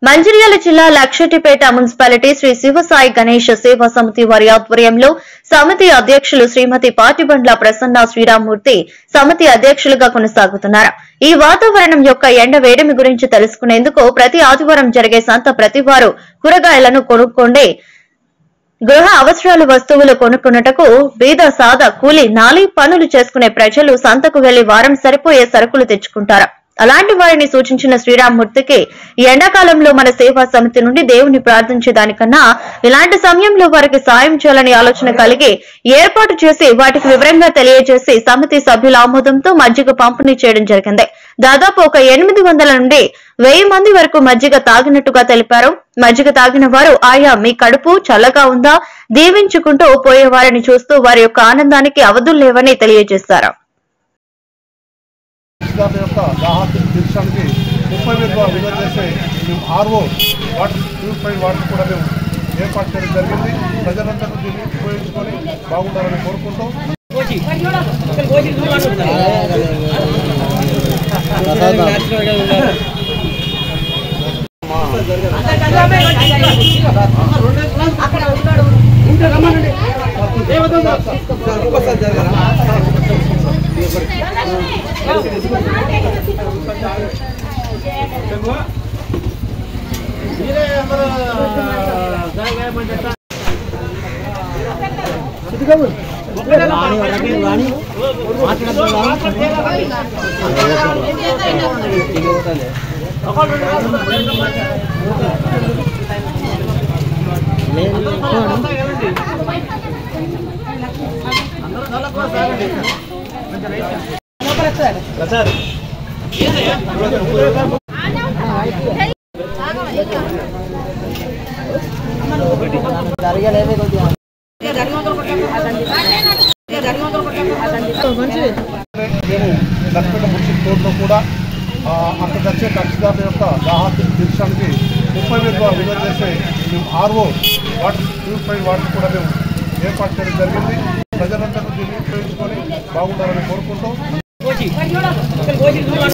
మంచిర్యాల జిల్లా లక్షటిపేట మున్సిపాలిటీ శ్రీ శివసాయి గణేష్ సేవా సమితి వారి ఆధ్వర్యంలో సమితి అధ్యక్షులు శ్రీమతి పాటిబండ్ల ప్రసన్న శ్రీరామ్మూర్తి సమితి అధ్యక్షులుగా కొనసాగుతున్నారు. ఈ వాతావరణం యొక్క ఎండ వేడిమి గురించి తెలుసుకునేందుకు ప్రతి ఆదివారం జరిగే సంత ప్రతివారు కూరగాయలను కొనుక్కోండి గృహ అవసరాల వస్తువులు కొనుక్కున్నటకు బీద సాదా కూలి నాలి పనులు చేసుకునే ప్రజలు సంతకు వెళ్లి వారం సరిపోయే సరుకులు తెచ్చుకుంటారు. అలాంటి వారిని సూచించిన శ్రీరామ్మూర్తికి ఎండాకాలంలో మన సేవా సమితి నుండి దేవుని ప్రార్థించే దానికన్నా ఇలాంటి సమయంలో వారికి సాయం చేయాలని ఆలోచన కలిగి ఏర్పాటు చేసి వాటికి వివరంగా తెలియజేసి సమితి సభ్యుల ఆమోదంతో మజ్జిగ పంపిణీ చేయడం జరిగింది. దాదాపు ఒక 800 నుండి 1000 మంది వరకు మజ్జిగ తాగినట్టుగా తెలిపారు. మజ్జిగ తాగిన వారు ఆయా మీ కడుపు చల్లగా ఉందా దీవించుకుంటూ పోయే వారిని చూస్తూ వారి యొక్క ఆనందానికి అవధులు లేవని తెలియజేశారు. తీర్చడానికి 30,000 విలువ చేసే మేము ఆర్ఓ వాటర్ ప్యూరిఫైడ్ వాటర్ కూడా మేము ఏర్పాటు చేయడం జరిగింది. ప్రజలందరూ దీన్ని ఉపయోగించుకొని బాగుండాలని కోరుకుంటూ లక్ష్మణ మున్సిపల్ కోర్టులో కూడా అక్కడ వచ్చే కక్షిదారుల యొక్క దాహార్తిని తీర్చడానికి 30,000 విలువ చేసే మేము ఆర్ఓ వాటర్ ప్యూరిఫైడ్ వాటర్ కూడా మేము ఏర్పాటు చేయడం జరిగింది. ప్రజలందరూ దీన్ని ఉపయోగించుకొని బాగుండాలని కోరుకుంటూ